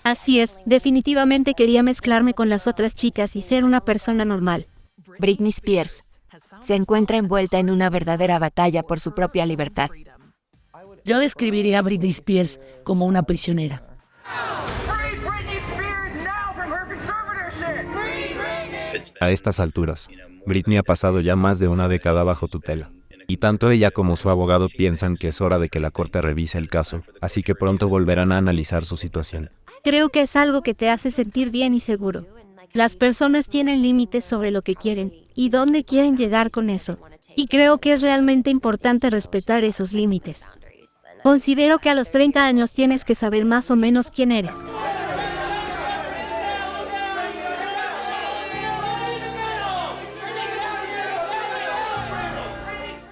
Así es, definitivamente quería mezclarme con las otras chicas y ser una persona normal. Britney Spears se encuentra envuelta en una verdadera batalla por su propia libertad. Yo describiría a Britney Spears como una prisionera. A estas alturas, Britney ha pasado ya más de una década bajo tutela. Y tanto ella como su abogado piensan que es hora de que la corte revise el caso, así que pronto volverán a analizar su situación. Creo que es algo que te hace sentir bien y seguro. Las personas tienen límites sobre lo que quieren y dónde quieren llegar con eso. Y creo que es realmente importante respetar esos límites. Considero que a los 30 años tienes que saber más o menos quién eres.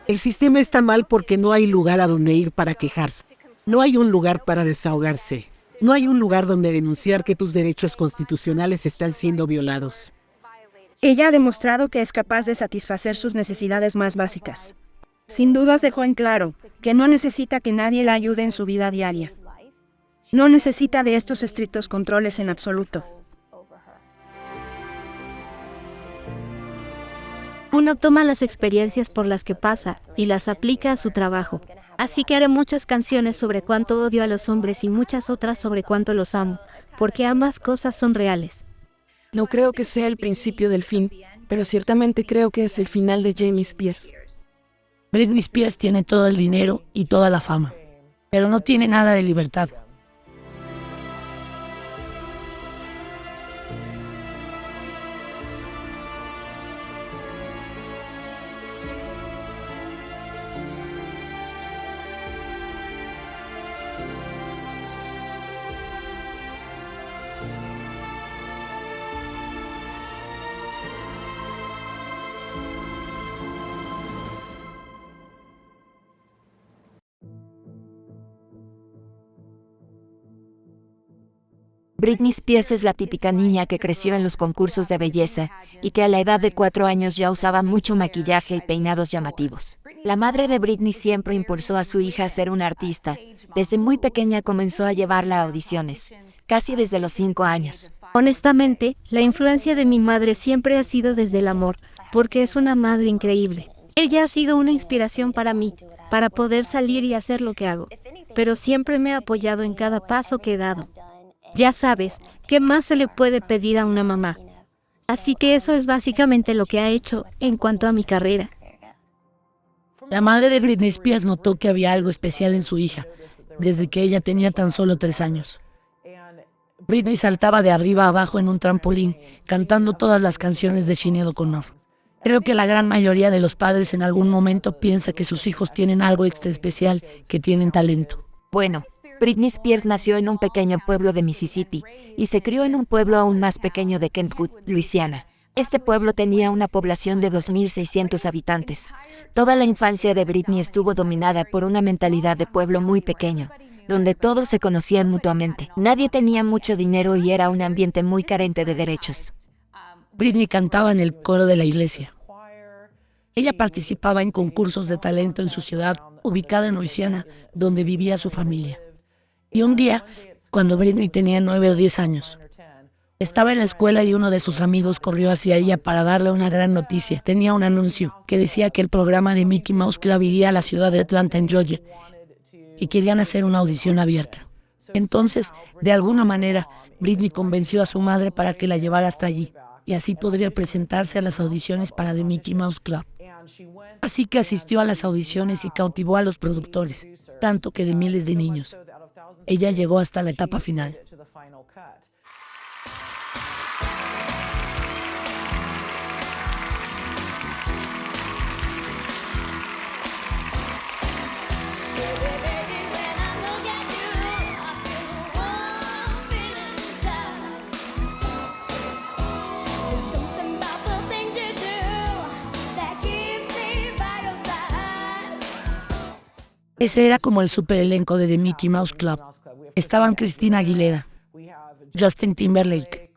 El sistema está mal porque no hay lugar a donde ir para quejarse. No hay un lugar para desahogarse. No hay un lugar donde denunciar que tus derechos constitucionales están siendo violados. Ella ha demostrado que es capaz de satisfacer sus necesidades más básicas. Sin dudas dejó en claro que no necesita que nadie la ayude en su vida diaria. No necesita de estos estrictos controles en absoluto. Uno toma las experiencias por las que pasa y las aplica a su trabajo. Así que haré muchas canciones sobre cuánto odio a los hombres y muchas otras sobre cuánto los amo, porque ambas cosas son reales. No creo que sea el principio del fin, pero ciertamente creo que es el final de Jamie Spears. Britney Spears tiene todo el dinero y toda la fama, pero no tiene nada de libertad. Britney Spears es la típica niña que creció en los concursos de belleza y que a la edad de 4 años ya usaba mucho maquillaje y peinados llamativos. La madre de Britney siempre impulsó a su hija a ser una artista. Desde muy pequeña comenzó a llevarla a audiciones, casi desde los 5 años. Honestamente, la influencia de mi madre siempre ha sido desde el amor, porque es una madre increíble. Ella ha sido una inspiración para mí, para poder salir y hacer lo que hago, pero siempre me ha apoyado en cada paso que he dado. Ya sabes, ¿qué más se le puede pedir a una mamá? Así que eso es básicamente lo que ha hecho en cuanto a mi carrera. La madre de Britney Spears notó que había algo especial en su hija, desde que ella tenía tan solo 3 años. Britney saltaba de arriba a abajo en un trampolín, cantando todas las canciones de Sinéad O'Connor. Creo que la gran mayoría de los padres en algún momento piensa que sus hijos tienen algo extra especial, que tienen talento. Bueno, Britney Spears nació en un pequeño pueblo de Mississippi y se crió en un pueblo aún más pequeño de Kentwood, Luisiana. Este pueblo tenía una población de 2.600 habitantes. Toda la infancia de Britney estuvo dominada por una mentalidad de pueblo muy pequeño, donde todos se conocían mutuamente. Nadie tenía mucho dinero y era un ambiente muy carente de derechos. Britney cantaba en el coro de la iglesia. Ella participaba en concursos de talento en su ciudad, ubicada en Luisiana, donde vivía su familia. Y un día, cuando Britney tenía 9 o 10 años, estaba en la escuela y uno de sus amigos corrió hacia ella para darle una gran noticia. Tenía un anuncio que decía que el programa de Mickey Mouse Club iría a la ciudad de Atlanta, en Georgia, y querían hacer una audición abierta. Entonces, de alguna manera, Britney convenció a su madre para que la llevara hasta allí, y así podría presentarse a las audiciones para The Mickey Mouse Club. Así que asistió a las audiciones y cautivó a los productores, tanto que de miles de niños. Ella llegó hasta la etapa final. Ese era como el super elenco de The Mickey Mouse Club. Estaban Christina Aguilera, Justin Timberlake,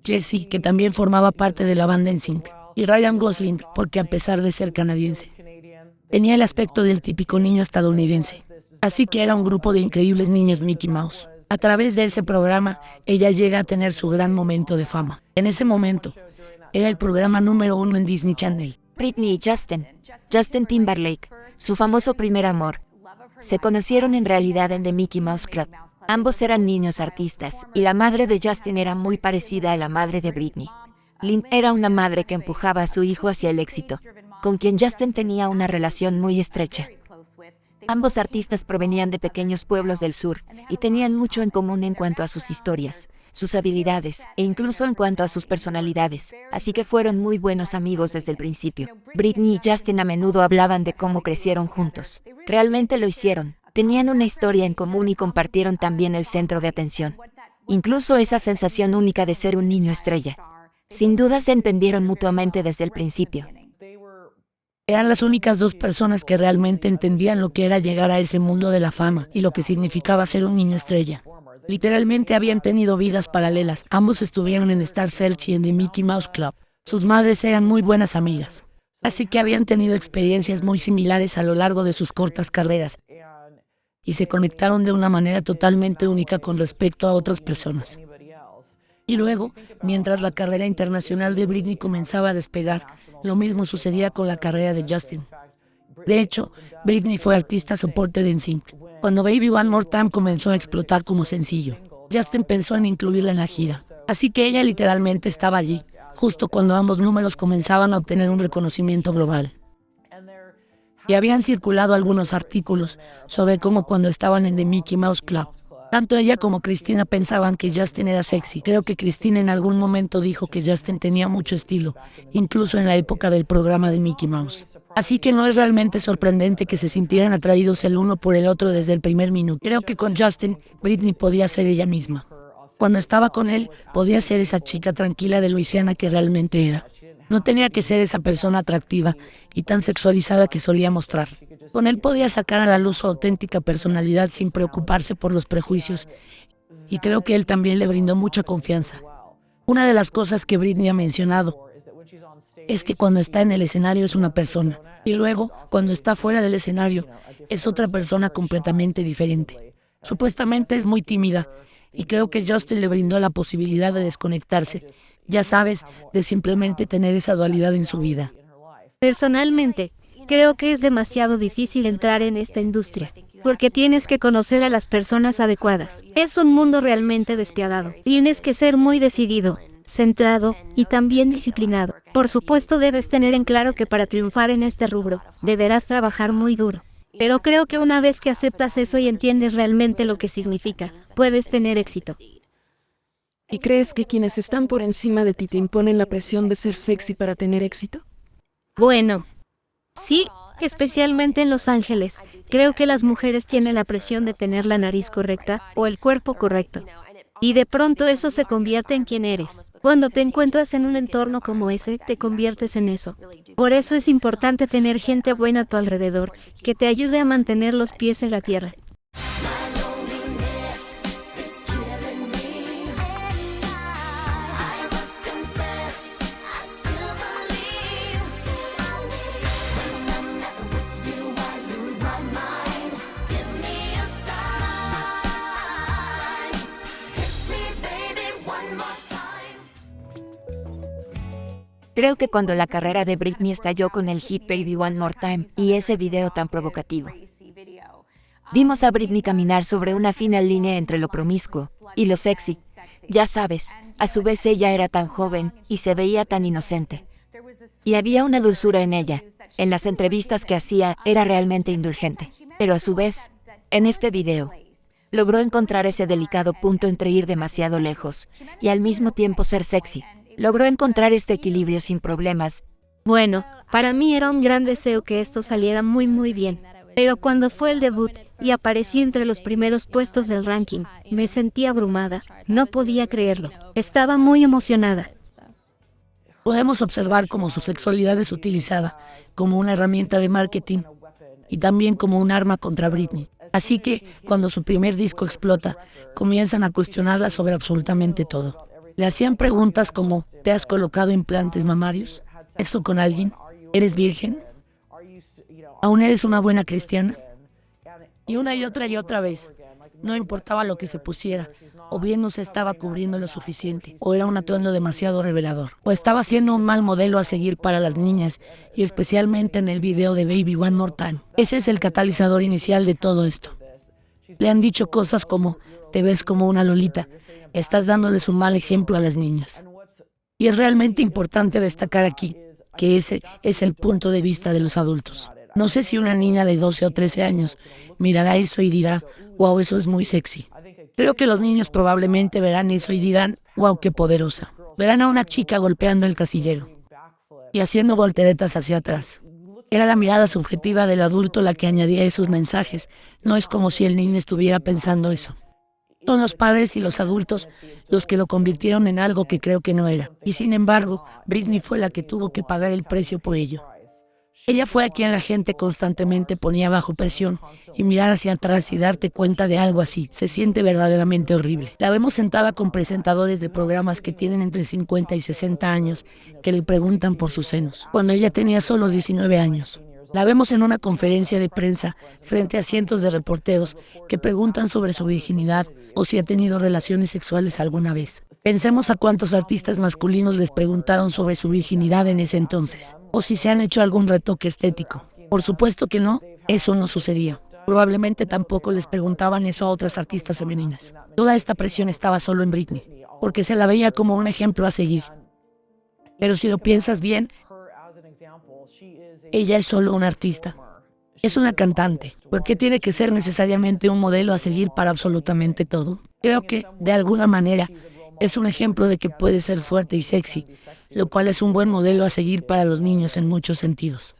Jessie, que también formaba parte de la banda NSYNC, y Ryan Gosling, porque a pesar de ser canadiense, tenía el aspecto del típico niño estadounidense. Así que era un grupo de increíbles niños Mickey Mouse. A través de ese programa, ella llega a tener su gran momento de fama. En ese momento, era el programa número 1 en Disney Channel. Britney y Justin Timberlake, su famoso primer amor, se conocieron en realidad en The Mickey Mouse Club. Ambos eran niños artistas, y la madre de Justin era muy parecida a la madre de Britney. Lynn era una madre que empujaba a su hijo hacia el éxito, con quien Justin tenía una relación muy estrecha. Ambos artistas provenían de pequeños pueblos del sur, y tenían mucho en común en cuanto a sus historias, sus habilidades, e incluso en cuanto a sus personalidades, así que fueron muy buenos amigos desde el principio. Britney y Justin a menudo hablaban de cómo crecieron juntos. Realmente lo hicieron. Tenían una historia en común y compartieron también el centro de atención. Incluso esa sensación única de ser un niño estrella. Sin duda se entendieron mutuamente desde el principio. Eran las únicas dos personas que realmente entendían lo que era llegar a ese mundo de la fama y lo que significaba ser un niño estrella. Literalmente habían tenido vidas paralelas. Ambos estuvieron en Star Search y en The Mickey Mouse Club. Sus madres eran muy buenas amigas. Así que habían tenido experiencias muy similares a lo largo de sus cortas carreras. Y se conectaron de una manera totalmente única con respecto a otras personas. Y luego, mientras la carrera internacional de Britney comenzaba a despegar, lo mismo sucedía con la carrera de Justin. De hecho, Britney fue artista soporte de NSYNC. Cuando Baby One More Time comenzó a explotar como sencillo, Justin pensó en incluirla en la gira. Así que ella literalmente estaba allí, justo cuando ambos números comenzaban a obtener un reconocimiento global. Y habían circulado algunos artículos sobre cómo cuando estaban en The Mickey Mouse Club, tanto ella como Christina pensaban que Justin era sexy. Creo que Christina en algún momento dijo que Justin tenía mucho estilo, incluso en la época del programa de Mickey Mouse. Así que no es realmente sorprendente que se sintieran atraídos el uno por el otro desde el primer minuto. Creo que con Justin, Britney podía ser ella misma. Cuando estaba con él, podía ser esa chica tranquila de Luisiana que realmente era. No tenía que ser esa persona atractiva y tan sexualizada que solía mostrar. Con él podía sacar a la luz su auténtica personalidad sin preocuparse por los prejuicios, y creo que él también le brindó mucha confianza. Una de las cosas que Britney ha mencionado es que cuando está en el escenario es una persona, y luego, cuando está fuera del escenario, es otra persona completamente diferente. Supuestamente es muy tímida, y creo que Justin le brindó la posibilidad de desconectarse, ya sabes, de simplemente tener esa dualidad en su vida. Personalmente, creo que es demasiado difícil entrar en esta industria, porque tienes que conocer a las personas adecuadas. Es un mundo realmente despiadado. Tienes que ser muy decidido, centrado y también disciplinado. Por supuesto, debes tener en claro que para triunfar en este rubro, deberás trabajar muy duro. Pero creo que una vez que aceptas eso y entiendes realmente lo que significa, puedes tener éxito. ¿Y crees que quienes están por encima de ti te imponen la presión de ser sexy para tener éxito? Bueno, sí, especialmente en Los Ángeles. Creo que las mujeres tienen la presión de tener la nariz correcta o el cuerpo correcto. Y de pronto eso se convierte en quien eres. Cuando te encuentras en un entorno como ese, te conviertes en eso. Por eso es importante tener gente buena a tu alrededor, que te ayude a mantener los pies en la tierra. Creo que cuando la carrera de Britney estalló con el hit Baby One More Time y ese video tan provocativo, vimos a Britney caminar sobre una fina línea entre lo promiscuo y lo sexy. Ya sabes, a su vez ella era tan joven y se veía tan inocente. Y había una dulzura en ella. En las entrevistas que hacía era realmente indulgente. Pero a su vez, en este video, logró encontrar ese delicado punto entre ir demasiado lejos y al mismo tiempo ser sexy. Logró encontrar este equilibrio sin problemas. Bueno, para mí era un gran deseo que esto saliera muy bien. Pero cuando fue el debut y aparecí entre los primeros puestos del ranking, me sentí abrumada. No podía creerlo. Estaba muy emocionada. Podemos observar cómo su sexualidad es utilizada como una herramienta de marketing y también como un arma contra Britney. Así que, cuando su primer disco explota, comienzan a cuestionarla sobre absolutamente todo. Le hacían preguntas como, ¿te has colocado implantes mamarios? ¿Eso con alguien? ¿Eres virgen? ¿Aún eres una buena cristiana? Y una y otra vez. No importaba lo que se pusiera, o bien no se estaba cubriendo lo suficiente, o era un atuendo demasiado revelador, o estaba siendo un mal modelo a seguir para las niñas, y especialmente en el video de Baby One More Time. Ese es el catalizador inicial de todo esto. Le han dicho cosas como, te ves como una lolita, estás dándoles un mal ejemplo a las niñas. Y es realmente importante destacar aquí que ese es el punto de vista de los adultos. No sé si una niña de 12 o 13 años mirará eso y dirá, wow, eso es muy sexy. Creo que los niños probablemente verán eso y dirán, wow, qué poderosa. Verán a una chica golpeando el casillero y haciendo volteretas hacia atrás. Era la mirada subjetiva del adulto la que añadía esos mensajes. No es como si el niño estuviera pensando eso. Son los padres y los adultos los que lo convirtieron en algo que creo que no era. Y sin embargo, Britney fue la que tuvo que pagar el precio por ello. Ella fue a quien la gente constantemente ponía bajo presión, y mirar hacia atrás y darte cuenta de algo así se siente verdaderamente horrible. La vemos sentada con presentadores de programas que tienen entre 50 y 60 años que le preguntan por sus senos, cuando ella tenía solo 19 años. La vemos en una conferencia de prensa frente a cientos de reporteros que preguntan sobre su virginidad o si ha tenido relaciones sexuales alguna vez. Pensemos a cuántos artistas masculinos les preguntaron sobre su virginidad en ese entonces, o si se han hecho algún retoque estético. Por supuesto que no, eso no sucedía. Probablemente tampoco les preguntaban eso a otras artistas femeninas. Toda esta presión estaba solo en Britney, porque se la veía como un ejemplo a seguir. Pero si lo piensas bien, ella es solo una artista. Es una cantante. ¿Por qué tiene que ser necesariamente un modelo a seguir para absolutamente todo? Creo que, de alguna manera, es un ejemplo de que puede ser fuerte y sexy, lo cual es un buen modelo a seguir para los niños en muchos sentidos.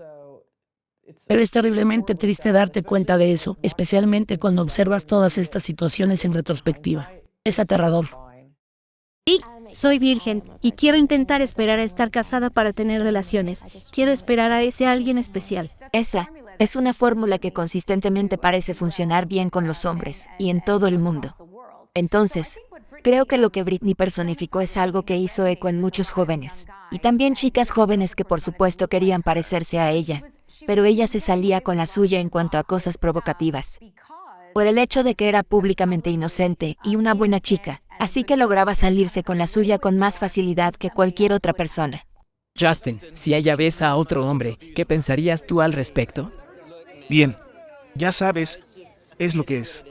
Pero es terriblemente triste darte cuenta de eso, especialmente cuando observas todas estas situaciones en retrospectiva. Es aterrador. Y soy virgen y quiero intentar esperar a estar casada para tener relaciones. Quiero esperar a ese alguien especial. Esa es una fórmula que consistentemente parece funcionar bien con los hombres y en todo el mundo. Entonces, creo que lo que Britney personificó es algo que hizo eco en muchos jóvenes, y también chicas jóvenes que por supuesto querían parecerse a ella, pero ella se salía con la suya en cuanto a cosas provocativas. Por el hecho de que era públicamente inocente y una buena chica, así que lograba salirse con la suya con más facilidad que cualquier otra persona. Justin, si ella besa a otro hombre, ¿qué pensarías tú al respecto? Bien, ya sabes, es lo que es.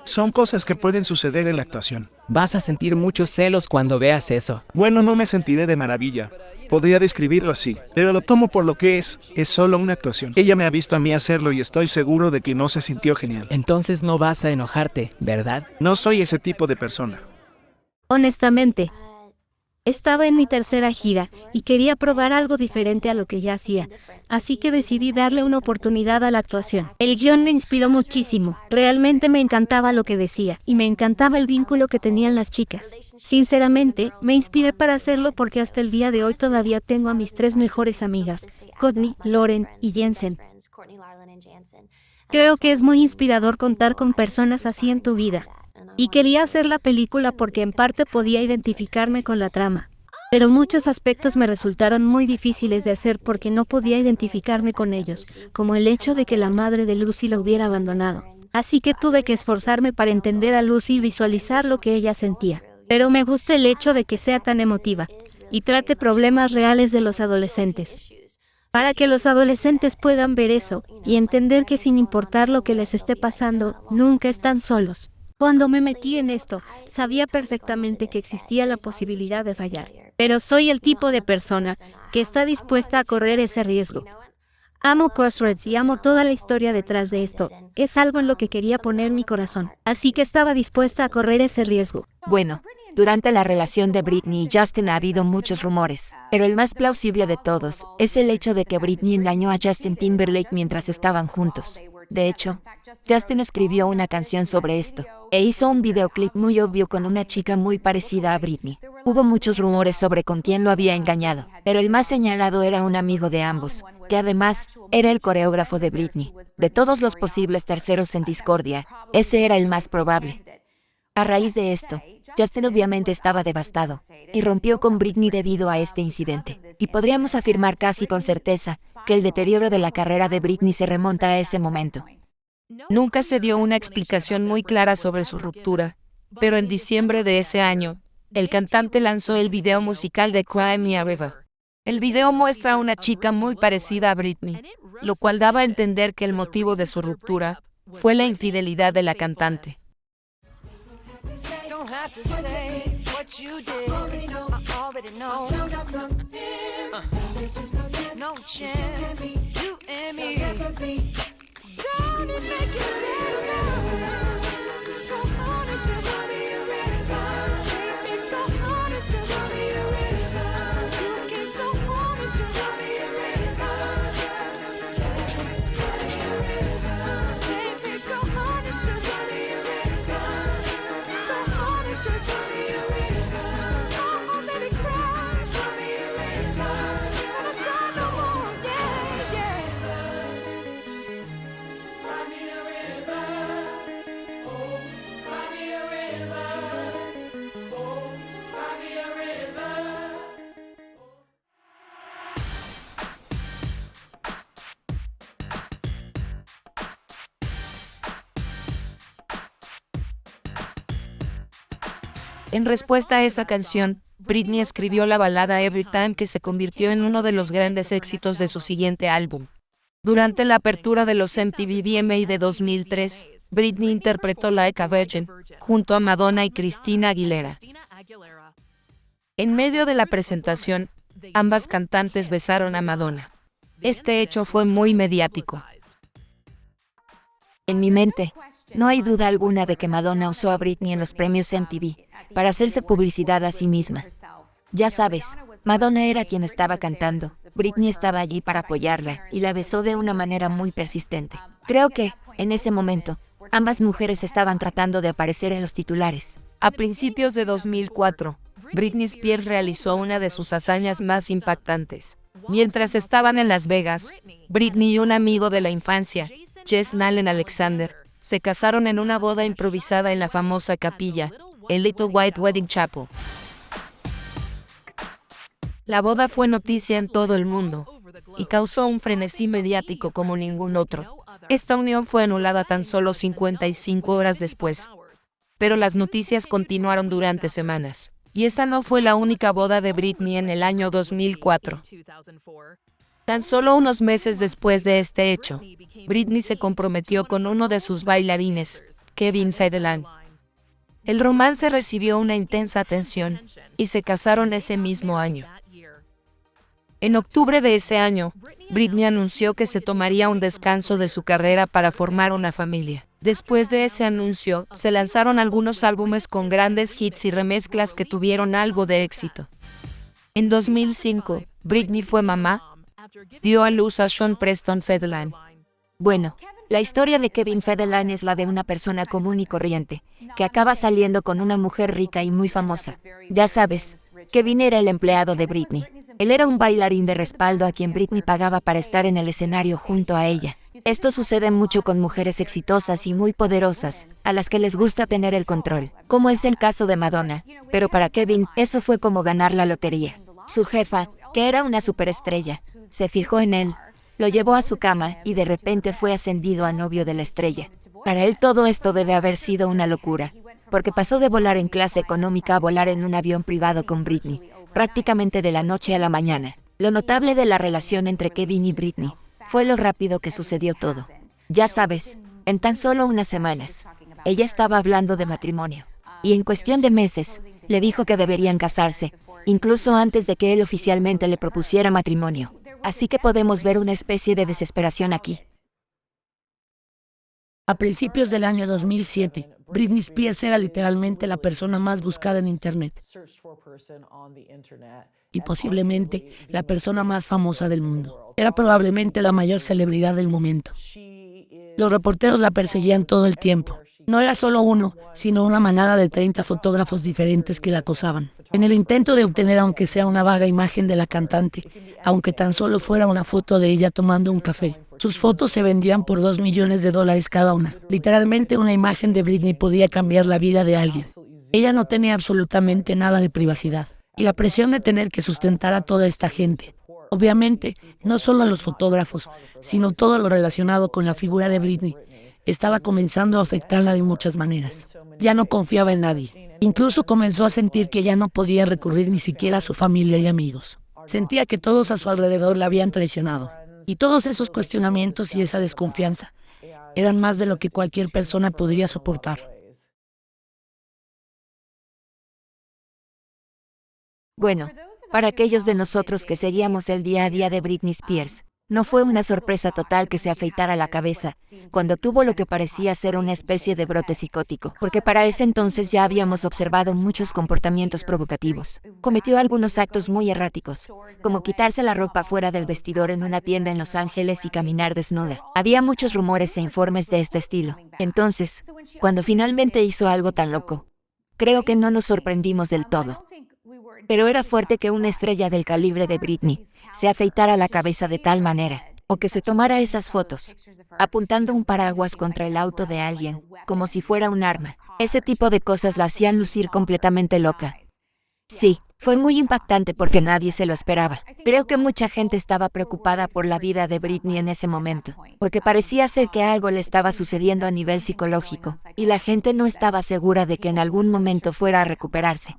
Son cosas que pueden suceder en la actuación. Vas a sentir muchos celos cuando veas eso. Bueno, no me sentiré de maravilla. Podría describirlo así, pero lo tomo por lo que es solo una actuación. Ella me ha visto a mí hacerlo y estoy seguro de que no se sintió genial. Entonces no vas a enojarte, ¿verdad? No soy ese tipo de persona. Honestamente, estaba en mi tercera gira y quería probar algo diferente a lo que ya hacía, así que decidí darle una oportunidad a la actuación. El guión me inspiró muchísimo, realmente me encantaba lo que decía y me encantaba el vínculo que tenían las chicas. Sinceramente, me inspiré para hacerlo porque hasta el día de hoy todavía tengo a mis 3 mejores amigas, Courtney, Lauren y Jensen. Creo que es muy inspirador contar con personas así en tu vida. Y quería hacer la película porque en parte podía identificarme con la trama. Pero muchos aspectos me resultaron muy difíciles de hacer porque no podía identificarme con ellos, como el hecho de que la madre de Lucy la hubiera abandonado. Así que tuve que esforzarme para entender a Lucy y visualizar lo que ella sentía. Pero me gusta el hecho de que sea tan emotiva y trate problemas reales de los adolescentes. Para que los adolescentes puedan ver eso y entender que sin importar lo que les esté pasando, nunca están solos. Cuando me metí en esto, sabía perfectamente que existía la posibilidad de fallar, pero soy el tipo de persona que está dispuesta a correr ese riesgo. Amo Crossroads y amo toda la historia detrás de esto. Es algo en lo que quería poner mi corazón, así que estaba dispuesta a correr ese riesgo. Bueno, durante la relación de Britney y Justin ha habido muchos rumores, pero el más plausible de todos es el hecho de que Britney engañó a Justin Timberlake mientras estaban juntos. De hecho, Justin escribió una canción sobre esto, e hizo un videoclip muy obvio con una chica muy parecida a Britney. Hubo muchos rumores sobre con quién lo había engañado, pero el más señalado era un amigo de ambos, que además era el coreógrafo de Britney. De todos los posibles terceros en discordia, ese era el más probable. A raíz de esto, Justin obviamente estaba devastado, y rompió con Britney debido a este incidente. Y podríamos afirmar casi con certeza que el deterioro de la carrera de Britney se remonta a ese momento. Nunca se dio una explicación muy clara sobre su ruptura, pero en diciembre de ese año, el cantante lanzó el video musical de Cry Me a River. El video muestra a una chica muy parecida a Britney, lo cual daba a entender que el motivo de su ruptura fue la infidelidad de la cantante. En respuesta a esa canción, Britney escribió la balada Every Time, que se convirtió en uno de los grandes éxitos de su siguiente álbum. Durante la apertura de los MTV VMA de 2003, Britney interpretó Like a Virgin junto a Madonna y Christina Aguilera. En medio de la presentación, ambas cantantes besaron a Madonna. Este hecho fue muy mediático. En mi mente, no hay duda alguna de que Madonna usó a Britney en los premios MTV para hacerse publicidad a sí misma. Ya sabes, Madonna era quien estaba cantando, Britney estaba allí para apoyarla y la besó de una manera muy persistente. Creo que, en ese momento, ambas mujeres estaban tratando de aparecer en los titulares. A principios de 2004, Britney Spears realizó una de sus hazañas más impactantes. Mientras estaban en Las Vegas, Britney y un amigo de la infancia, Jess Nalen Alexander, se casaron en una boda improvisada en la famosa capilla, el Little White Wedding Chapel. La boda fue noticia en todo el mundo y causó un frenesí mediático como ningún otro. Esta unión fue anulada tan solo 55 horas después, pero las noticias continuaron durante semanas. Y esa no fue la única boda de Britney en el año 2004. Tan solo unos meses después de este hecho, Britney se comprometió con uno de sus bailarines, Kevin Federline. El romance recibió una intensa atención y se casaron ese mismo año. En octubre de ese año, Britney anunció que se tomaría un descanso de su carrera para formar una familia. Después de ese anuncio, se lanzaron algunos álbumes con grandes hits y remezclas que tuvieron algo de éxito. En 2005, Britney fue mamá. Dio a luz a Sean Preston Federline. Bueno, la historia de Kevin Federline es la de una persona común y corriente, que acaba saliendo con una mujer rica y muy famosa. Ya sabes, Kevin era el empleado de Britney. Él era un bailarín de respaldo a quien Britney pagaba para estar en el escenario junto a ella. Esto sucede mucho con mujeres exitosas y muy poderosas, a las que les gusta tener el control, como es el caso de Madonna. Pero para Kevin, eso fue como ganar la lotería. Su jefa, que era una superestrella, se fijó en él, lo llevó a su cama y de repente fue ascendido a novio de la estrella. Para él todo esto debe haber sido una locura, porque pasó de volar en clase económica a volar en un avión privado con Britney, prácticamente de la noche a la mañana. Lo notable de la relación entre Kevin y Britney fue lo rápido que sucedió todo. Ya sabes, en tan solo unas semanas, ella estaba hablando de matrimonio, y en cuestión de meses, le dijo que deberían casarse, incluso antes de que él oficialmente le propusiera matrimonio. Así que podemos ver una especie de desesperación aquí. A principios del año 2007, Britney Spears era literalmente la persona más buscada en Internet y posiblemente la persona más famosa del mundo. Era probablemente la mayor celebridad del momento. Los reporteros la perseguían todo el tiempo. No era solo uno, sino una manada de 30 fotógrafos diferentes que la acosaban. En el intento de obtener aunque sea una vaga imagen de la cantante, aunque tan solo fuera una foto de ella tomando un café, sus fotos se vendían por $2 millones cada una. Literalmente una imagen de Britney podía cambiar la vida de alguien. Ella no tenía absolutamente nada de privacidad. Y la presión de tener que sustentar a toda esta gente. Obviamente, no solo a los fotógrafos, sino todo lo relacionado con la figura de Britney. estaba comenzando a afectarla de muchas maneras. Ya no confiaba en nadie. Incluso comenzó a sentir que ya no podía recurrir ni siquiera a su familia y amigos. Sentía que todos a su alrededor la habían traicionado. Y todos esos cuestionamientos y esa desconfianza eran más de lo que cualquier persona podría soportar. Bueno, para aquellos de nosotros que seguíamos el día a día de Britney Spears, no fue una sorpresa total que se afeitara la cabeza cuando tuvo lo que parecía ser una especie de brote psicótico, porque para ese entonces ya habíamos observado muchos comportamientos provocativos. Cometió algunos actos muy erráticos, como quitarse la ropa fuera del vestidor en una tienda en Los Ángeles y caminar desnuda. Había muchos rumores e informes de este estilo. Entonces, cuando finalmente hizo algo tan loco, creo que no nos sorprendimos del todo. Pero era fuerte que una estrella del calibre de Britney se afeitara la cabeza de tal manera, o que se tomara esas fotos, apuntando un paraguas contra el auto de alguien, como si fuera un arma. Ese tipo de cosas la hacían lucir completamente loca. Sí, fue muy impactante porque nadie se lo esperaba. Creo que mucha gente estaba preocupada por la vida de Britney en ese momento, porque parecía ser que algo le estaba sucediendo a nivel psicológico, y la gente no estaba segura de que en algún momento fuera a recuperarse.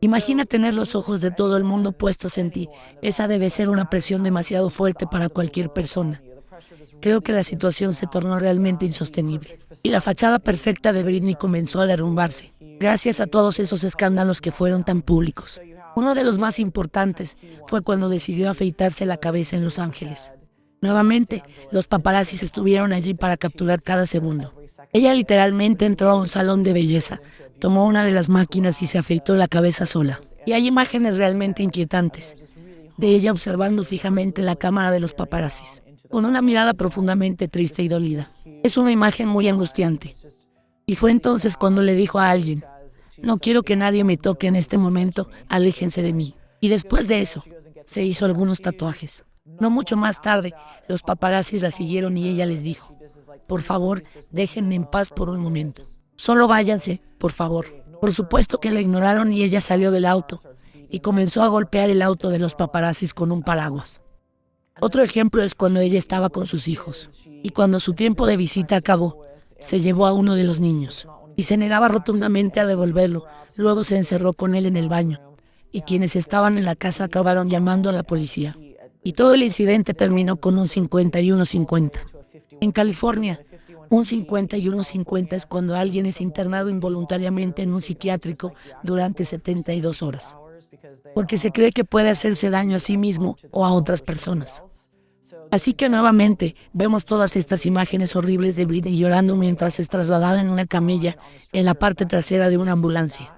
Imagina tener los ojos de todo el mundo puestos en ti. Esa debe ser una presión demasiado fuerte para cualquier persona. Creo que la situación se tornó realmente insostenible. Y la fachada perfecta de Britney comenzó a derrumbarse, gracias a todos esos escándalos que fueron tan públicos. Uno de los más importantes fue cuando decidió afeitarse la cabeza en Los Ángeles. Nuevamente, los paparazzis estuvieron allí para capturar cada segundo. Ella literalmente entró a un salón de belleza, tomó una de las máquinas y se afeitó la cabeza sola. Y hay imágenes realmente inquietantes de ella observando fijamente la cámara de los paparazzis, con una mirada profundamente triste y dolida. Es una imagen muy angustiante. Y fue entonces cuando le dijo a alguien: no quiero que nadie me toque en este momento, aléjense de mí. Y después de eso, se hizo algunos tatuajes. No mucho más tarde, los paparazzis la siguieron y ella les dijo: por favor, déjenme en paz por un momento. Solo váyanse, por favor. Por supuesto que la ignoraron y ella salió del auto y comenzó a golpear el auto de los paparazzis con un paraguas. Otro ejemplo es cuando ella estaba con sus hijos y cuando su tiempo de visita acabó, se llevó a uno de los niños y se negaba rotundamente a devolverlo. Luego se encerró con él en el baño y quienes estaban en la casa acabaron llamando a la policía. Y todo el incidente terminó con un 51-50. En California, un 51-50 es cuando alguien es internado involuntariamente en un psiquiátrico durante 72 horas, porque se cree que puede hacerse daño a sí mismo o a otras personas. Así que nuevamente vemos todas estas imágenes horribles de Britney llorando mientras es trasladada en una camilla en la parte trasera de una ambulancia.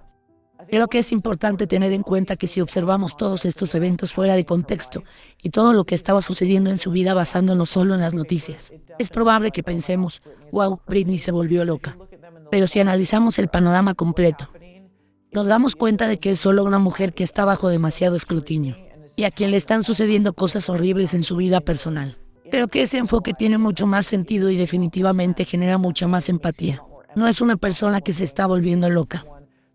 Creo que es importante tener en cuenta que si observamos todos estos eventos fuera de contexto y todo lo que estaba sucediendo en su vida basándonos solo en las noticias, es probable que pensemos: wow, Britney se volvió loca. Pero si analizamos el panorama completo, nos damos cuenta de que es solo una mujer que está bajo demasiado escrutinio y a quien le están sucediendo cosas horribles en su vida personal. Creo que ese enfoque tiene mucho más sentido y definitivamente genera mucha más empatía. No es una persona que se está volviendo loca,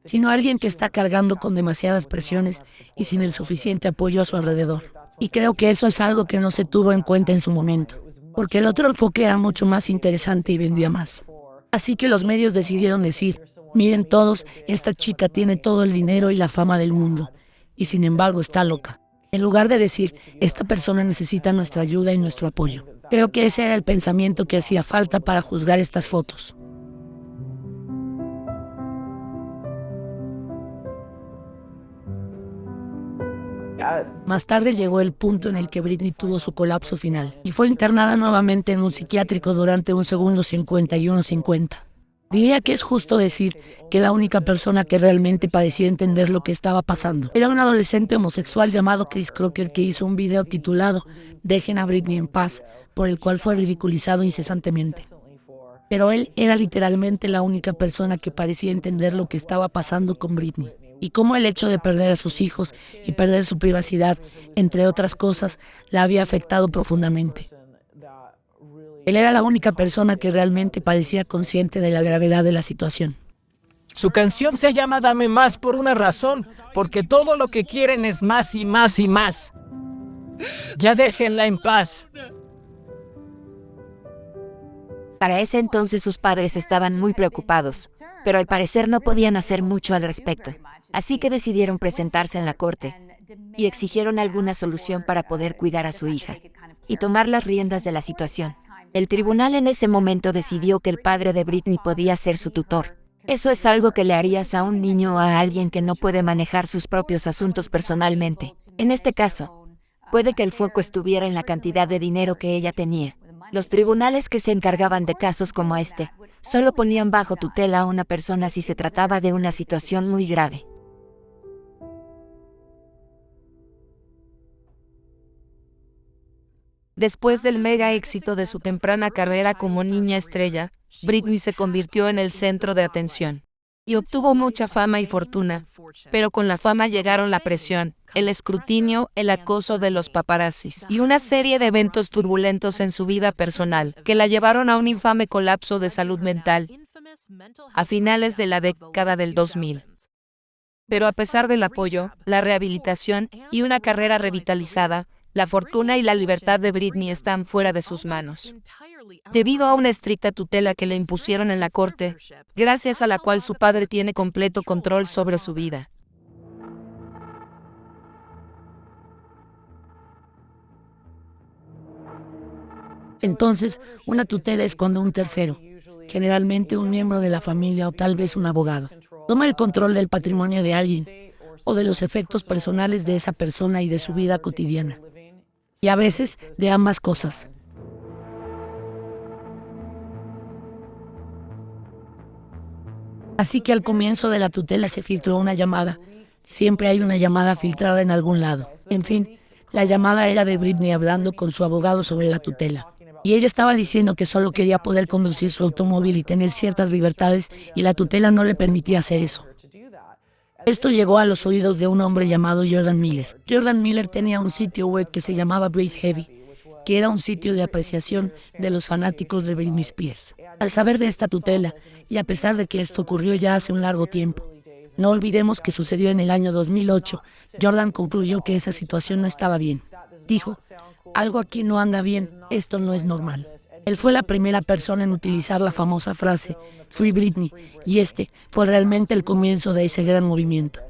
sino alguien que está cargando con demasiadas presiones y sin el suficiente apoyo a su alrededor. Y creo que eso es algo que no se tuvo en cuenta en su momento, porque el otro enfoque era mucho más interesante y vendía más. Así que los medios decidieron decir: miren todos, esta chica tiene todo el dinero y la fama del mundo, y sin embargo está loca. En lugar de decir: esta persona necesita nuestra ayuda y nuestro apoyo. Creo que ese era el pensamiento que hacía falta para juzgar estas fotos. Más tarde llegó el punto en el que Britney tuvo su colapso final y fue internada nuevamente en un psiquiátrico durante un segundo 51-50. Diría que es justo decir que la única persona que realmente parecía entender lo que estaba pasando era un adolescente homosexual llamado Chris Crocker que hizo un video titulado "Dejen a Britney en paz", por el cual fue ridiculizado incesantemente. Pero él era literalmente la única persona que parecía entender lo que estaba pasando con Britney y cómo el hecho de perder a sus hijos y perder su privacidad, entre otras cosas, la había afectado profundamente. Él era la única persona que realmente parecía consciente de la gravedad de la situación. Su canción se llama Dame más por una razón, porque todo lo que quieren es más y más y más. Ya déjenla en paz. Para ese entonces sus padres estaban muy preocupados, pero al parecer no podían hacer mucho al respecto. Así que decidieron presentarse en la corte y exigieron alguna solución para poder cuidar a su hija y tomar las riendas de la situación. El tribunal en ese momento decidió que el padre de Britney podía ser su tutor. Eso es algo que le harías a un niño o a alguien que no puede manejar sus propios asuntos personalmente. En este caso, puede que el foco estuviera en la cantidad de dinero que ella tenía. Los tribunales que se encargaban de casos como este solo ponían bajo tutela a una persona si se trataba de una situación muy grave. Después del mega éxito de su temprana carrera como niña estrella, Britney se convirtió en el centro de atención y obtuvo mucha fama y fortuna. Pero con la fama llegaron la presión, el escrutinio, el acoso de los paparazzis y una serie de eventos turbulentos en su vida personal que la llevaron a un infame colapso de salud mental a finales de la década del 2000. Pero a pesar del apoyo, la rehabilitación y una carrera revitalizada, la fortuna y la libertad de Britney están fuera de sus manos, debido a una estricta tutela que le impusieron en la corte, gracias a la cual su padre tiene completo control sobre su vida. Entonces, una tutela es cuando un tercero, generalmente un miembro de la familia o tal vez un abogado, toma el control del patrimonio de alguien o de los efectos personales de esa persona y de su vida cotidiana. Y a veces de ambas cosas. Así que al comienzo de la tutela se filtró una llamada. Siempre hay una llamada filtrada en algún lado. En fin, la llamada era de Britney hablando con su abogado sobre la tutela. Y ella estaba diciendo que solo quería poder conducir su automóvil y tener ciertas libertades, y la tutela no le permitía hacer eso. Esto llegó a los oídos de un hombre llamado Jordan Miller. Jordan Miller tenía un sitio web que se llamaba Breathe Heavy, que era un sitio de apreciación de los fanáticos de Britney Spears. Al saber de esta tutela, y a pesar de que esto ocurrió ya hace un largo tiempo, no olvidemos que sucedió en el año 2008, Jordan concluyó que esa situación no estaba bien. Dijo, algo aquí no anda bien, esto no es normal. Él fue la primera persona en utilizar la famosa frase, Free Britney, y este fue realmente el comienzo de ese gran movimiento.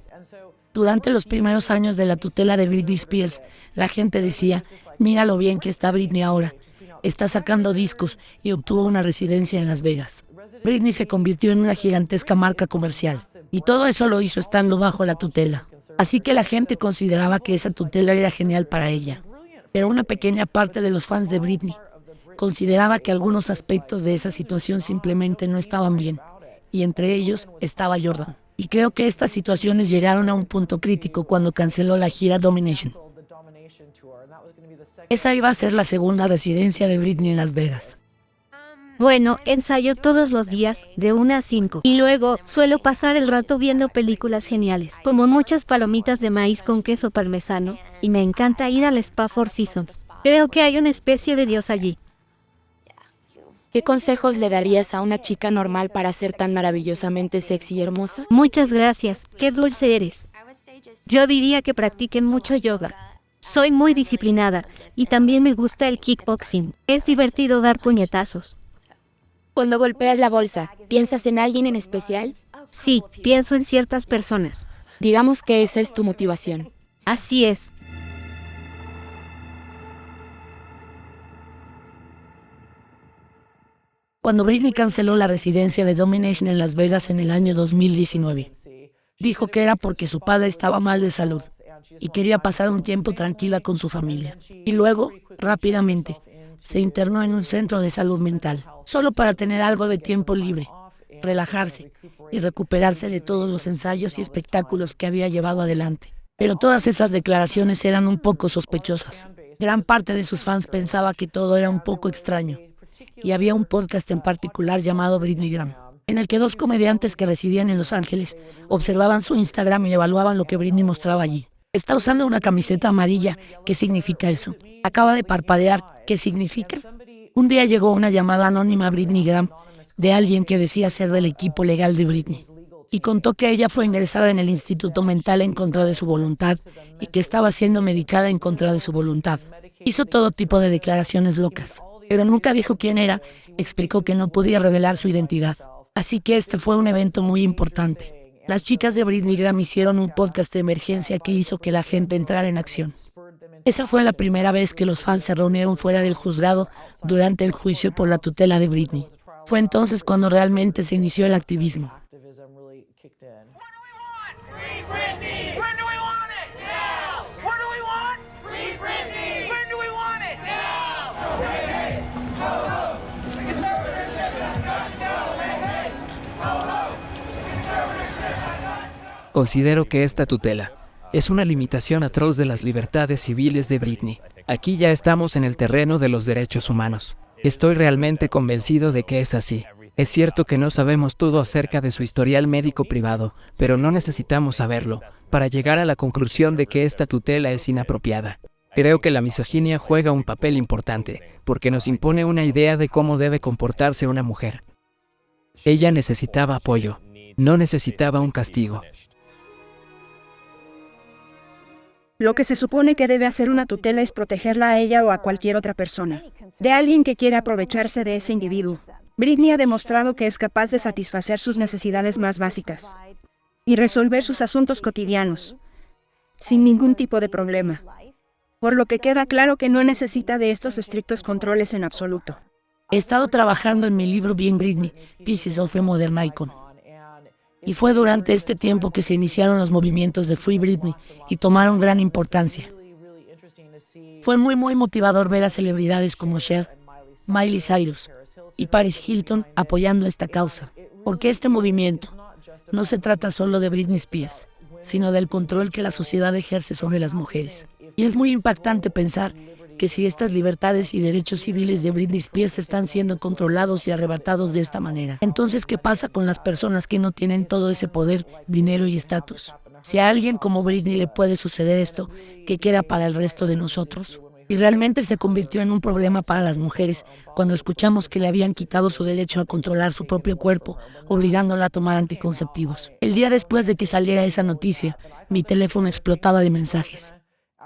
Durante los primeros años de la tutela de Britney Spears, la gente decía, mira lo bien que está Britney ahora, está sacando discos y obtuvo una residencia en Las Vegas. Britney se convirtió en una gigantesca marca comercial, y todo eso lo hizo estando bajo la tutela. Así que la gente consideraba que esa tutela era genial para ella. Pero una pequeña parte de los fans de Britney consideraba que algunos aspectos de esa situación simplemente no estaban bien, y entre ellos estaba Jordan. Y creo que estas situaciones llegaron a un punto crítico cuando canceló la gira Domination. Esa iba a ser la segunda residencia de Britney en Las Vegas. Bueno, ensayo todos los días, de 1 a 5. Y luego, suelo pasar el rato viendo películas geniales, como muchas palomitas de maíz con queso parmesano, y me encanta ir al Spa Four Seasons. Creo que hay una especie de dios allí. ¿Qué consejos le darías a una chica normal para ser tan maravillosamente sexy y hermosa? Muchas gracias, qué dulce eres. Yo diría que practiquen mucho yoga. Soy muy disciplinada, y también me gusta el kickboxing. Es divertido dar puñetazos. Cuando golpeas la bolsa, ¿piensas en alguien en especial? Sí, pienso en ciertas personas. Digamos que esa es tu motivación. Así es. Cuando Britney canceló la residencia de Domination en Las Vegas en el año 2019, dijo que era porque su padre estaba mal de salud y quería pasar un tiempo tranquila con su familia. Y luego, rápidamente, se internó en un centro de salud mental, solo para tener algo de tiempo libre, relajarse y recuperarse de todos los ensayos y espectáculos que había llevado adelante. Pero todas esas declaraciones eran un poco sospechosas. Gran parte de sus fans pensaba que todo era un poco extraño. Y había un podcast en particular llamado Britneygram, en el que dos comediantes que residían en Los Ángeles observaban su Instagram y evaluaban lo que Britney mostraba allí. Está usando una camiseta amarilla. ¿Qué significa eso? Acaba de parpadear. ¿Qué significa? Un día llegó una llamada anónima a Britney Graham de alguien que decía ser del equipo legal de Britney y contó que ella fue ingresada en el instituto mental en contra de su voluntad y que estaba siendo medicada en contra de su voluntad. Hizo todo tipo de declaraciones locas, pero nunca dijo quién era. Explicó que no podía revelar su identidad. Así que este fue un evento muy importante. Las chicas de Britney Graham hicieron un podcast de emergencia que hizo que la gente entrara en acción. Esa fue la primera vez que los fans se reunieron fuera del juzgado durante el juicio por la tutela de Britney. Fue entonces cuando realmente se inició el activismo. Considero que esta tutela es una limitación atroz de las libertades civiles de Britney. Aquí ya estamos en el terreno de los derechos humanos. Estoy realmente convencido de que es así. Es cierto que no sabemos todo acerca de su historial médico privado, pero no necesitamos saberlo para llegar a la conclusión de que esta tutela es inapropiada. Creo que la misoginia juega un papel importante, porque nos impone una idea de cómo debe comportarse una mujer. Ella necesitaba apoyo, no necesitaba un castigo. Lo que se supone que debe hacer una tutela es protegerla a ella o a cualquier otra persona, de alguien que quiera aprovecharse de ese individuo. Britney ha demostrado que es capaz de satisfacer sus necesidades más básicas y resolver sus asuntos cotidianos, sin ningún tipo de problema. Por lo que queda claro que no necesita de estos estrictos controles en absoluto. He estado trabajando en mi libro Being Britney, Pieces of a Modern Icon. Y fue durante este tiempo que se iniciaron los movimientos de Free Britney y tomaron gran importancia. Fue muy motivador ver a celebridades como Cher, Miley Cyrus y Paris Hilton apoyando esta causa, porque este movimiento no se trata solo de Britney Spears, sino del control que la sociedad ejerce sobre las mujeres. Y es muy impactante pensar que si estas libertades y derechos civiles de Britney Spears están siendo controlados y arrebatados de esta manera, entonces ¿qué pasa con las personas que no tienen todo ese poder, dinero y estatus? Si a alguien como Britney le puede suceder esto, ¿qué queda para el resto de nosotros? Y realmente se convirtió en un problema para las mujeres cuando escuchamos que le habían quitado su derecho a controlar su propio cuerpo, obligándola a tomar anticonceptivos. El día después de que saliera esa noticia, mi teléfono explotaba de mensajes.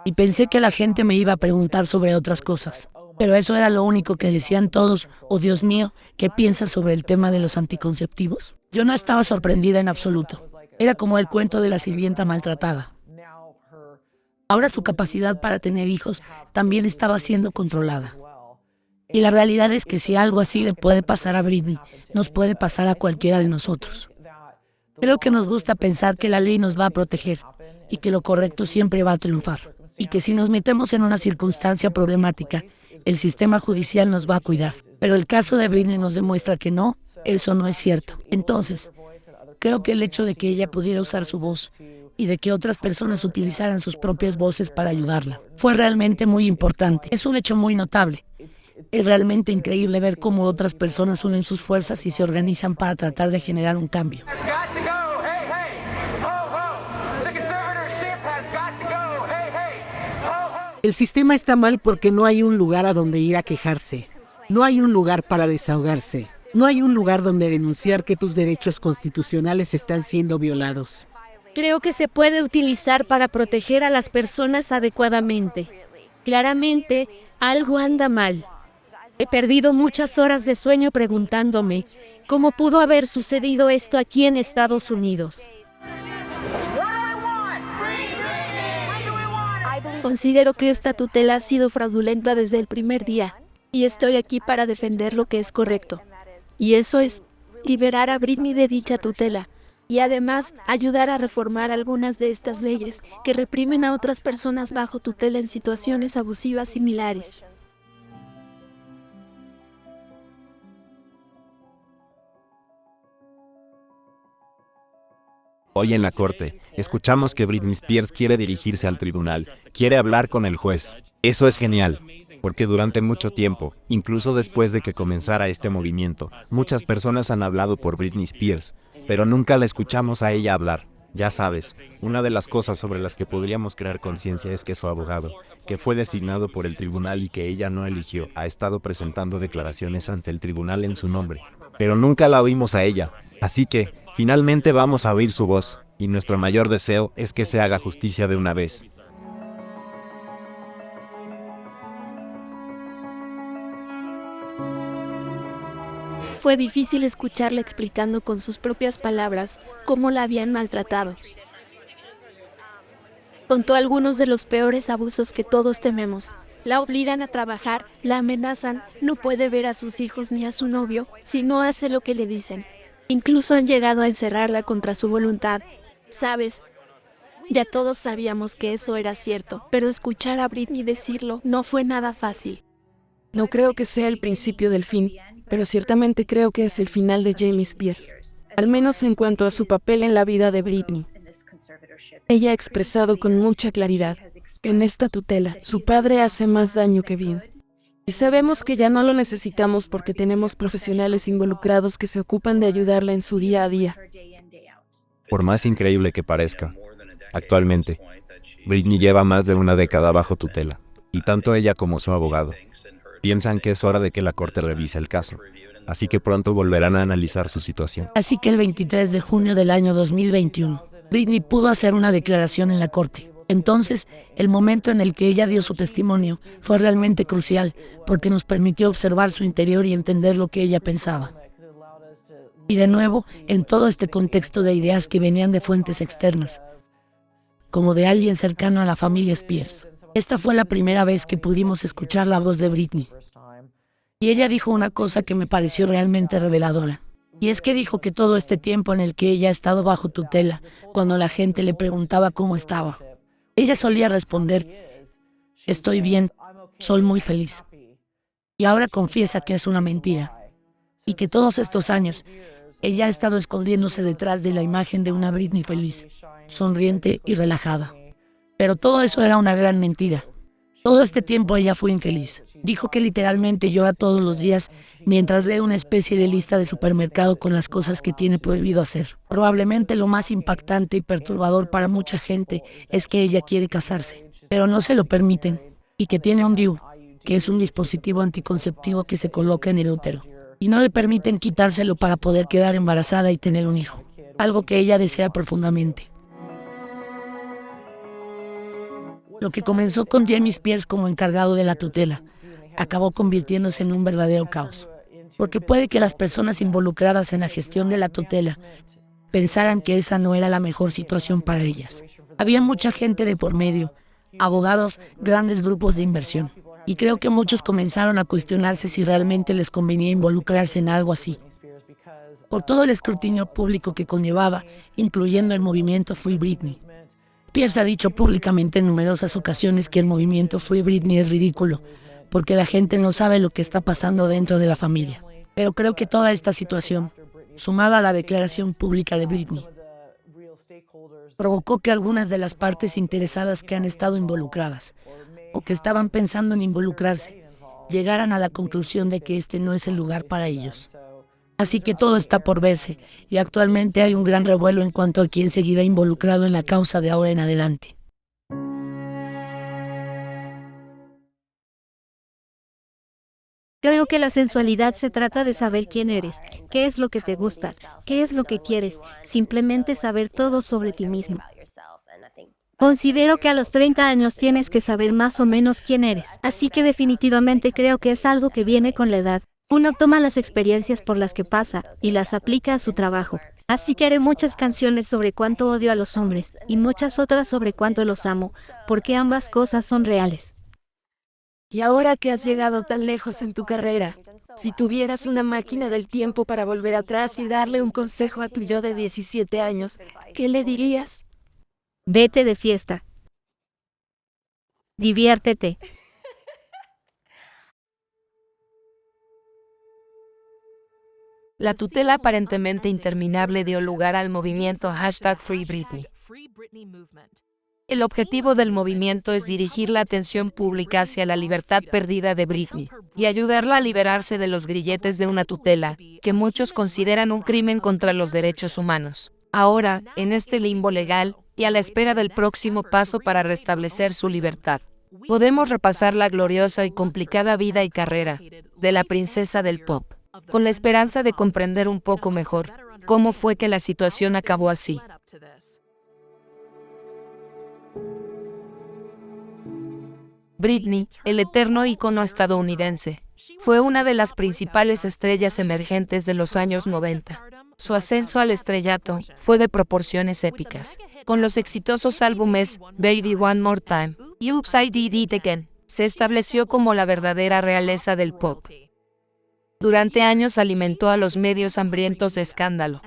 Y pensé que la gente me iba a preguntar sobre otras cosas. Pero eso era lo único que decían todos. Oh, Dios mío, ¿qué piensas sobre el tema de los anticonceptivos? Yo no estaba sorprendida en absoluto. Era como el cuento de la sirvienta maltratada. Ahora su capacidad para tener hijos también estaba siendo controlada. Y la realidad es que si algo así le puede pasar a Britney, nos puede pasar a cualquiera de nosotros. Creo que nos gusta pensar que la ley nos va a proteger y que lo correcto siempre va a triunfar. Y que si nos metemos en una circunstancia problemática, el sistema judicial nos va a cuidar. Pero el caso de Britney nos demuestra que no, eso no es cierto. Entonces, creo que el hecho de que ella pudiera usar su voz y de que otras personas utilizaran sus propias voces para ayudarla fue realmente muy importante. Es un hecho muy notable. Es realmente increíble ver cómo otras personas unen sus fuerzas y se organizan para tratar de generar un cambio. El sistema está mal porque no hay un lugar a donde ir a quejarse. No hay un lugar para desahogarse. No hay un lugar donde denunciar que tus derechos constitucionales están siendo violados. Creo que se puede utilizar para proteger a las personas adecuadamente. Claramente, algo anda mal. He perdido muchas horas de sueño preguntándome, ¿cómo pudo haber sucedido esto aquí en Estados Unidos? Considero que esta tutela ha sido fraudulenta desde el primer día, y estoy aquí para defender lo que es correcto. Y eso es liberar a Britney de dicha tutela, y además ayudar a reformar algunas de estas leyes que reprimen a otras personas bajo tutela en situaciones abusivas similares. Hoy en la corte, escuchamos que Britney Spears quiere dirigirse al tribunal, quiere hablar con el juez. Eso es genial, porque durante mucho tiempo, incluso después de que comenzara este movimiento, muchas personas han hablado por Britney Spears, pero nunca la escuchamos a ella hablar. Ya sabes, una de las cosas sobre las que podríamos crear conciencia es que su abogado, que fue designado por el tribunal y que ella no eligió, ha estado presentando declaraciones ante el tribunal en su nombre. Pero nunca la oímos a ella. Así que, finalmente vamos a oír su voz, y nuestro mayor deseo es que se haga justicia de una vez. Fue difícil escucharla explicando con sus propias palabras cómo la habían maltratado. Contó algunos de los peores abusos que todos tememos. La obligan a trabajar, la amenazan, no puede ver a sus hijos ni a su novio si no hace lo que le dicen. Incluso han llegado a encerrarla contra su voluntad. ¿Sabes? Ya todos sabíamos que eso era cierto, pero escuchar a Britney decirlo no fue nada fácil. No creo que sea el principio del fin, pero ciertamente creo que es el final de Jamie Spears, al menos en cuanto a su papel en la vida de Britney. Ella ha expresado con mucha claridad que en esta tutela su padre hace más daño que bien. Y sabemos que ya no lo necesitamos porque tenemos profesionales involucrados que se ocupan de ayudarla en su día a día. Por más increíble que parezca, actualmente, Britney lleva más de una década bajo tutela, y tanto ella como su abogado piensan que es hora de que la corte revise el caso, así que pronto volverán a analizar su situación. Así que el 23 de junio del año 2021, Britney pudo hacer una declaración en la corte. Entonces, el momento en el que ella dio su testimonio fue realmente crucial, porque nos permitió observar su interior y entender lo que ella pensaba. Y de nuevo, en todo este contexto de ideas que venían de fuentes externas, como de alguien cercano a la familia Spears. Esta fue la primera vez que pudimos escuchar la voz de Britney. Y ella dijo una cosa que me pareció realmente reveladora. Y es que dijo que todo este tiempo en el que ella ha estado bajo tutela, cuando la gente le preguntaba cómo estaba, ella solía responder, estoy bien, soy muy feliz. Y ahora confiesa que es una mentira. Y que todos estos años, ella ha estado escondiéndose detrás de la imagen de una Britney feliz, sonriente y relajada. Pero todo eso era una gran mentira. Todo este tiempo ella fue infeliz. Dijo que literalmente llora todos los días mientras lee una especie de lista de supermercado con las cosas que tiene prohibido hacer. Probablemente lo más impactante y perturbador para mucha gente es que ella quiere casarse, pero no se lo permiten, y que tiene un DIU, que es un dispositivo anticonceptivo que se coloca en el útero, y no le permiten quitárselo para poder quedar embarazada y tener un hijo, algo que ella desea profundamente. Lo que comenzó con Jamie Spears como encargado de la tutela, acabó convirtiéndose en un verdadero caos. Porque puede que las personas involucradas en la gestión de la tutela pensaran que esa no era la mejor situación para ellas. Había mucha gente de por medio, abogados, grandes grupos de inversión. Y creo que muchos comenzaron a cuestionarse si realmente les convenía involucrarse en algo así. Por todo el escrutinio público que conllevaba, incluyendo el movimiento Free Britney. Spears ha dicho públicamente en numerosas ocasiones que el movimiento Free Britney es ridículo, porque la gente no sabe lo que está pasando dentro de la familia. Pero creo que toda esta situación, sumada a la declaración pública de Britney, provocó que algunas de las partes interesadas que han estado involucradas, o que estaban pensando en involucrarse, llegaran a la conclusión de que este no es el lugar para ellos. Así que todo está por verse, y actualmente hay un gran revuelo en cuanto a quién seguirá involucrado en la causa de ahora en adelante. Creo que la sensualidad se trata de saber quién eres, qué es lo que te gusta, qué es lo que quieres, simplemente saber todo sobre ti mismo. Considero que a los 30 años tienes que saber más o menos quién eres, así que definitivamente creo que es algo que viene con la edad. Uno toma las experiencias por las que pasa y las aplica a su trabajo. Así que haré muchas canciones sobre cuánto odio a los hombres y muchas otras sobre cuánto los amo, porque ambas cosas son reales. Y ahora que has llegado tan lejos en tu carrera, si tuvieras una máquina del tiempo para volver atrás y darle un consejo a tu yo de 17 años, ¿qué le dirías? Vete de fiesta. Diviértete. La tutela aparentemente interminable dio lugar al movimiento #FreeBritney. El objetivo del movimiento es dirigir la atención pública hacia la libertad perdida de Britney y ayudarla a liberarse de los grilletes de una tutela que muchos consideran un crimen contra los derechos humanos. Ahora, en este limbo legal, y a la espera del próximo paso para restablecer su libertad, podemos repasar la gloriosa y complicada vida y carrera de la princesa del pop, con la esperanza de comprender un poco mejor cómo fue que la situación acabó así. Britney, el eterno ícono estadounidense, fue una de las principales estrellas emergentes de los años 90. Su ascenso al estrellato fue de proporciones épicas. Con los exitosos álbumes Baby One More Time y Oops, I Did It Again, se estableció como la verdadera realeza del pop. Durante años alimentó a los medios hambrientos de escándalo,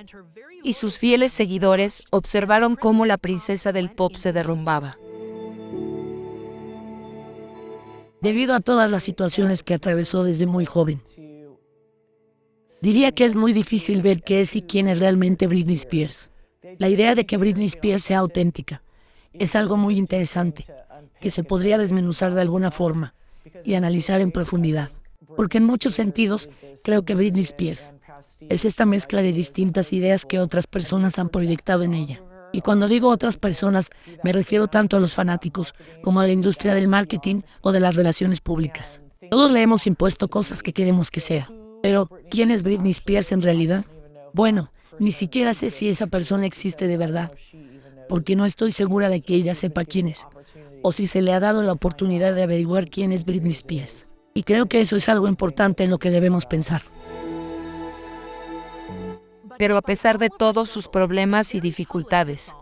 y sus fieles seguidores observaron cómo la princesa del pop se derrumbaba. Debido a todas las situaciones que atravesó desde muy joven, diría que es muy difícil ver qué es y quién es realmente Britney Spears. La idea de que Britney Spears sea auténtica es algo muy interesante, que se podría desmenuzar de alguna forma y analizar en profundidad. Porque en muchos sentidos, creo que Britney Spears es esta mezcla de distintas ideas que otras personas han proyectado en ella. Y cuando digo otras personas, me refiero tanto a los fanáticos como a la industria del marketing o de las relaciones públicas. Todos le hemos impuesto cosas que queremos que sea. Pero, ¿quién es Britney Spears en realidad? Bueno, ni siquiera sé si esa persona existe de verdad, porque no estoy segura de que ella sepa quién es, o si se le ha dado la oportunidad de averiguar quién es Britney Spears. Y creo que eso es algo importante en lo que debemos pensar. Pero a pesar de todos sus problemas y dificultades,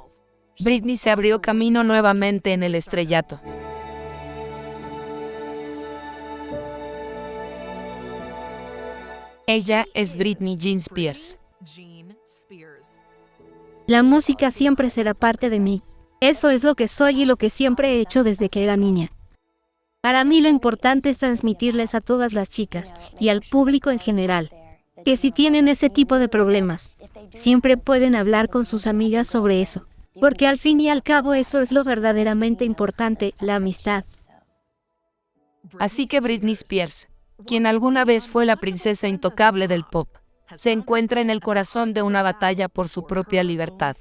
Britney se abrió camino nuevamente en el estrellato. Ella es Britney Jean Spears. La música siempre será parte de mí. Eso es lo que soy y lo que siempre he hecho desde que era niña. Para mí lo importante es transmitirles a todas las chicas y al público en general que si tienen ese tipo de problemas, siempre pueden hablar con sus amigas sobre eso. Porque al fin y al cabo eso es lo verdaderamente importante, la amistad. Así que Britney Spears, quien alguna vez fue la princesa intocable del pop, se encuentra en el corazón de una batalla por su propia libertad.